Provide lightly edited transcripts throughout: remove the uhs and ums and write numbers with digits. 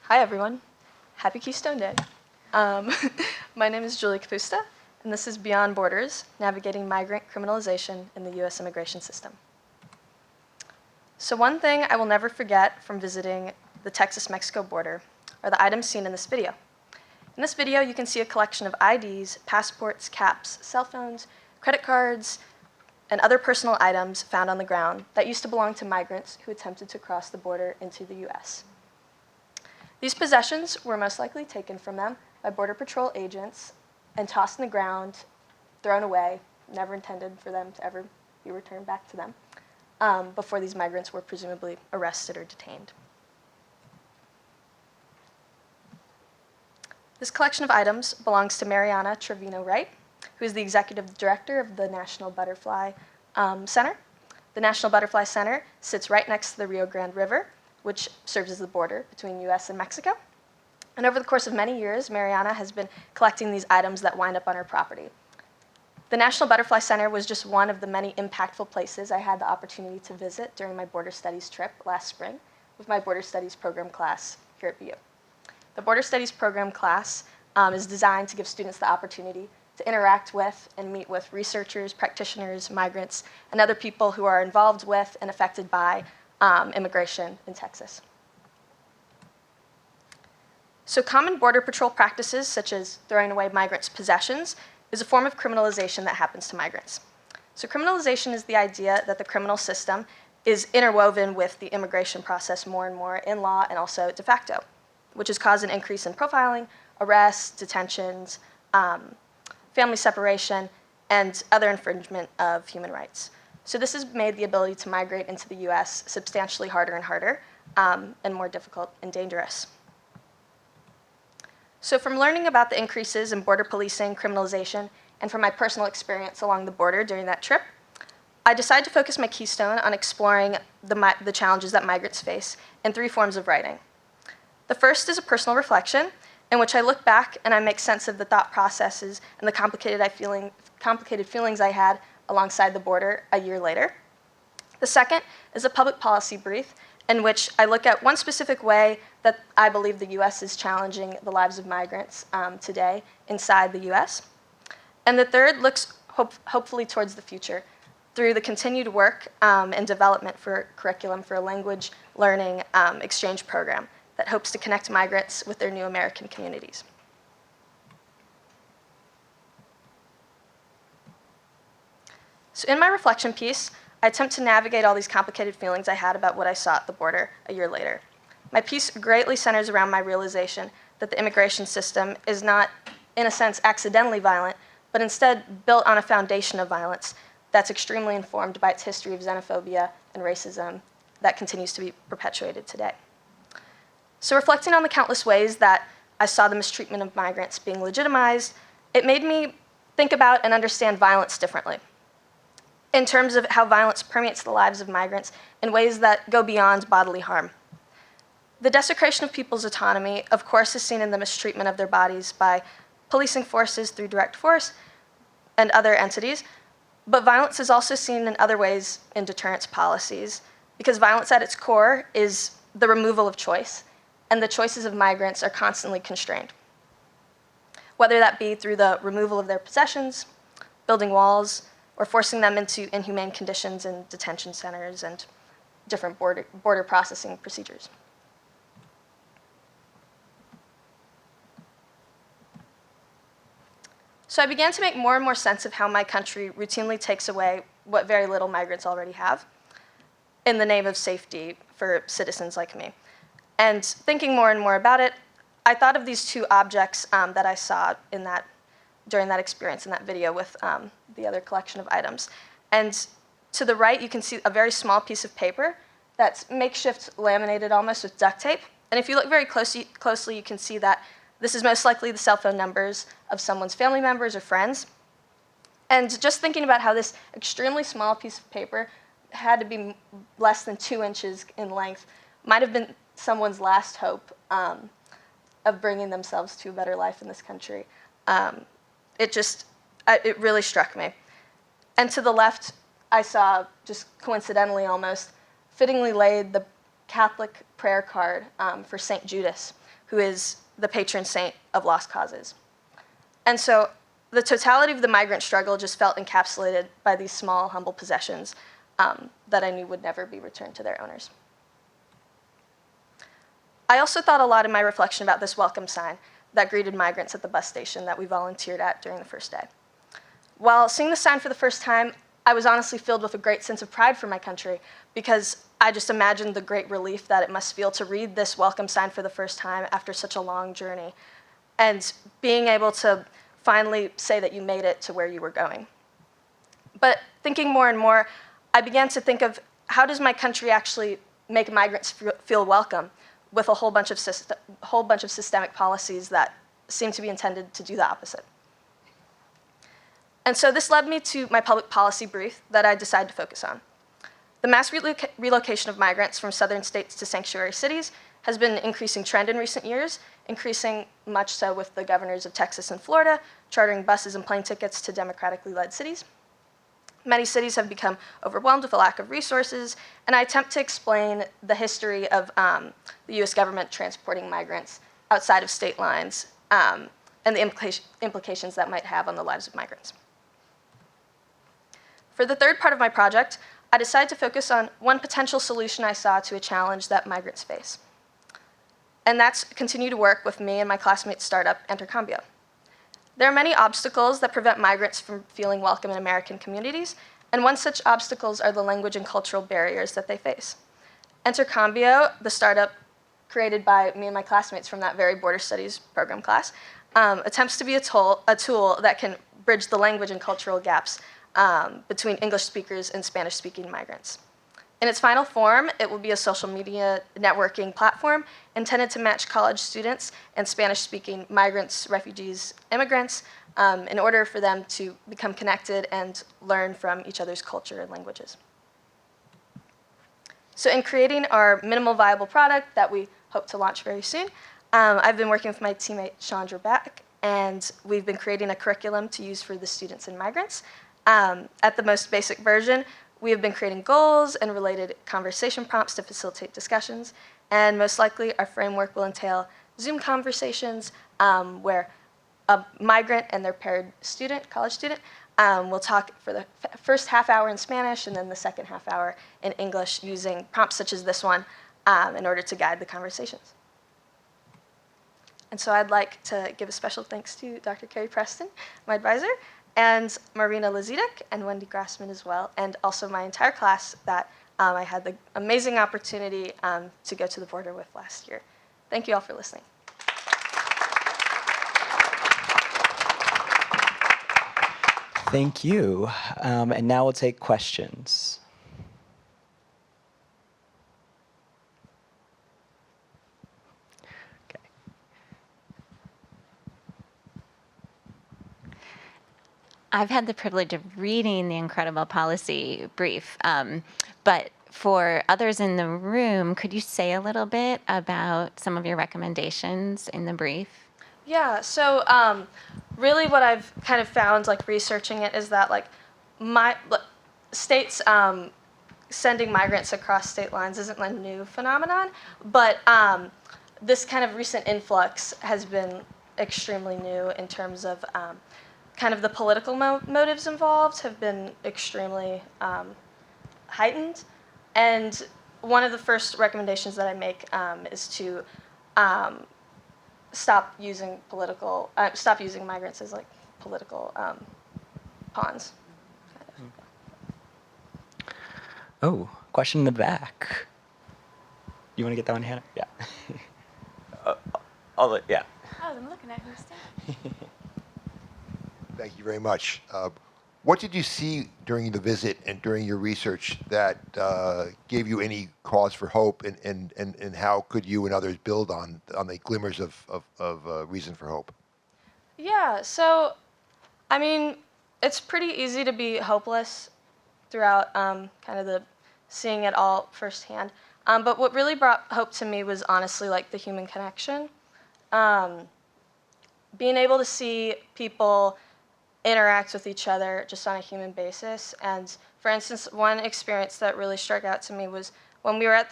Hi, everyone. Happy Keystone Day. My name is Kapusta, and this is Beyond Borders, Navigating Migrant Criminalization in the U.S. Immigration System. So one thing I will never forget from visiting the Texas-Mexico border are the items seen in this video. In this video, you can see a collection of IDs, passports, caps, cell phones, credit cards, and other personal items found on the ground that used to belong to migrants who attempted to cross the border into the U.S. These possessions were most likely taken from them by Border Patrol agents and tossed in the ground, thrown away, never intended for them to ever be returned back to them, before these migrants were presumably arrested or detained. This collection of items belongs to Mariana Trevino Wright, who is the executive director of the National Butterfly Center. The National Butterfly Center sits right next to the Rio Grande River, which serves as the border between US and Mexico. And over the course of many years, Mariana has been collecting these items that wind up on her property. The National Butterfly Center was just one of the many impactful places I had the opportunity to visit during my Border Studies trip last spring with my Border Studies program class here at BU. The Border Studies program class is designed to give students the opportunity to interact with and meet with researchers, practitioners, migrants, and other people who are involved with and affected by immigration in Texas. So common Border Patrol practices, such as throwing away migrants' possessions, is a form of criminalization that happens to migrants. So criminalization is the idea that the criminal system is interwoven with the immigration process more and more in law and also de facto, which has caused an increase in profiling, arrests, detentions, family separation, and other infringement of human rights. So this has made the ability to migrate into the US substantially harder and harder, and more difficult and dangerous. So from learning about the increases in border policing, criminalization, and from my personal experience along the border during that trip, I decided to focus my Keystone on exploring the challenges that migrants face in 3 forms of writing. The first is a personal reflection, in which I look back and I make sense of the thought processes and the complicated feelings I had alongside the border a year later. The second is a public policy brief, in which I look at one specific way that I believe the US is challenging the lives of migrants today inside the US. And the third looks hopefully towards the future through the continued work and development for curriculum for a language learning exchange program that hopes to connect migrants with their new American communities. So in my reflection piece, I attempt to navigate all these complicated feelings I had about what I saw at the border a year later. My piece greatly centers around my realization that the immigration system is not, in a sense, accidentally violent, but instead built on a foundation of violence that's extremely informed by its history of xenophobia and racism that continues to be perpetuated today. So reflecting on the countless ways that I saw the mistreatment of migrants being legitimized, it made me think about and understand violence differently, in terms of how violence permeates the lives of migrants in ways that go beyond bodily harm. The desecration of people's autonomy, of course, is seen in the mistreatment of their bodies by policing forces through direct force and other entities, but violence is also seen in other ways in deterrence policies, because violence at its core is the removal of choice, and the choices of migrants are constantly constrained, whether that be through the removal of their possessions, building walls, or forcing them into inhumane conditions in detention centers and different border processing procedures. So I began to make more and more sense of how my country routinely takes away what very little migrants already have in the name of safety for citizens like me. And thinking more and more about it, I thought of these 2 objects that I saw during that experience in that video with the other collection of items. And to the right, you can see a very small piece of paper that's makeshift laminated almost with duct tape. And if you look very closely, you can see that this is most likely the cell phone numbers of someone's family members or friends. And just thinking about how this extremely small piece of paper had to be less than 2 inches in length might have been someone's last hope of bringing themselves to a better life in this country. It really struck me. And to the left, I saw, just coincidentally almost, fittingly laid the Catholic prayer card for St. Judas, who is the patron saint of lost causes. And so the totality of the migrant struggle just felt encapsulated by these small, humble possessions that I knew would never be returned to their owners. I also thought a lot in my reflection about this welcome sign that greeted migrants at the bus station that we volunteered at during the first day. While seeing the sign for the first time, I was honestly filled with a great sense of pride for my country because I just imagined the great relief that it must feel to read this welcome sign for the first time after such a long journey and being able to finally say that you made it to where you were going. But thinking more and more, I began to think of how does my country actually make migrants feel welcome with a whole bunch of systemic policies that seem to be intended to do the opposite. And so this led me to my public policy brief that I decided to focus on. The mass relocation of migrants from southern states to sanctuary cities has been an increasing trend in recent years, increasing much so with the governors of Texas and Florida chartering buses and plane tickets to democratically led cities. Many cities have become overwhelmed with a lack of resources, and I attempt to explain the history of the US government transporting migrants outside of state lines and the implications that might have on the lives of migrants. For the third part of my project, I decided to focus on one potential solution I saw to a challenge that migrants face. And that's continue to work with me and my classmates' startup, Intercambio. There are many obstacles that prevent migrants from feeling welcome in American communities, and one such obstacles are the language and cultural barriers that they face. Intercambio, the startup created by me and my classmates from that very border studies program class, attempts to be a tool that can bridge the language and cultural gaps between English speakers and Spanish-speaking migrants. In its final form, it will be a social media networking platform intended to match college students and Spanish-speaking migrants, refugees, immigrants, in order for them to become connected and learn from each other's culture and languages. So in creating our minimal viable product that we hope to launch very soon, I've been working with my teammate Chandra Beck, and we've been creating a curriculum to use for the students and migrants. At the most basic version, we have been creating goals and related conversation prompts to facilitate discussions, and most likely our framework will entail Zoom conversations where a migrant and their paired student, college student, will talk for the first half hour in Spanish and then the second half hour in English using prompts such as this one in order to guide the conversations. And so I'd like to give a special thanks to Dr. Carrie Preston, my advisor, and Marina Lazidek and Wendy Grassman as well, and also my entire class that I had the amazing opportunity to go to the border with last year. Thank you all for listening. Thank you. And now we'll take questions. I've had the privilege of reading the incredible policy brief, but for others in the room, could you say a little bit about some of your recommendations in the brief? Yeah, so really what I've kind of found, like researching it, is that like states sending migrants across state lines isn't a new phenomenon, but this kind of recent influx has been extremely new in terms of kind of the political motives involved have been extremely heightened. And one of the first recommendations that I make is to stop using migrants as like political pawns. Oh, question in the back. You want to get that one, Hannah? Yeah. Yeah. Oh, I'm looking at who's standing. Thank you very much. What did you see during the visit and during your research that gave you any cause for hope, and how could you and others build on the glimmers of reason for hope? Yeah, so, I mean, it's pretty easy to be hopeless throughout kind of the seeing it all firsthand. But what really brought hope to me was honestly like the human connection. Being able to see people interact with each other just on a human basis. And for instance, one experience that really struck out to me was when we were at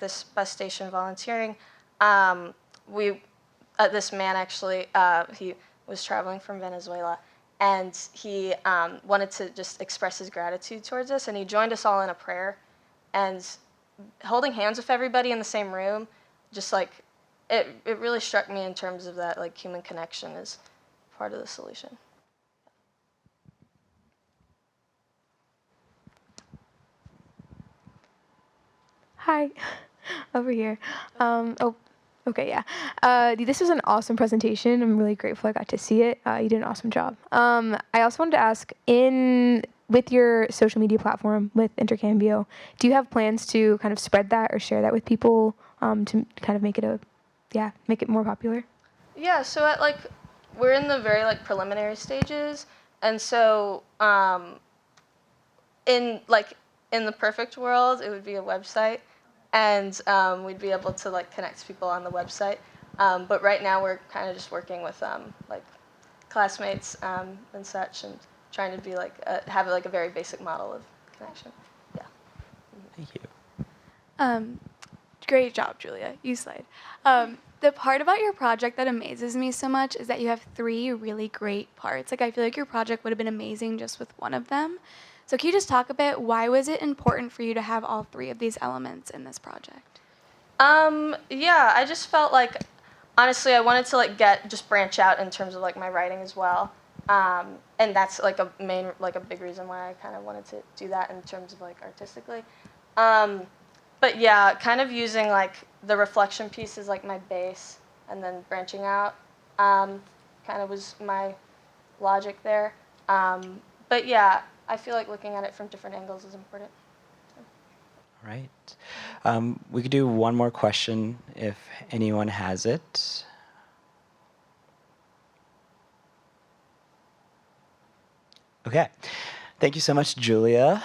this bus station volunteering. this man actually, he was traveling from Venezuela, and he wanted to just express his gratitude towards us, and he joined us all in a prayer, and holding hands with everybody in the same room, just like, it really struck me in terms of that, like, human connection is part of the solution. Hi, over here. Oh, okay, yeah. This was an awesome presentation. I'm really grateful I got to see it. You did an awesome job. I also wanted to ask, with your social media platform with Intercambio, do you have plans to kind of spread that or share that with people to kind of make it more popular? Yeah, so we're in the very like preliminary stages, and so in the perfect world, it would be a website, and we'd be able to like connect people on the website. But right now, we're kind of just working with like classmates and such, and trying to be like have like a very basic model of connection. Yeah. Thank you. Great job, Julia. You slayed. The part about your project that amazes me so much is that you have 3 really great parts. Like, I feel like your project would have been amazing just with one of them. So can you just talk a bit, why was it important for you to have all 3 of these elements in this project? Yeah, I just felt like, honestly, I wanted to like just branch out in terms of like my writing as well. And that's like a big reason why I kind of wanted to do that in terms of like artistically. But yeah, kind of using like the reflection piece as like my base, and then branching out kind of was my logic there. But yeah, I feel like looking at it from different angles is important. All right. We could do one more question if anyone has it. Okay. Thank you so much, Julia.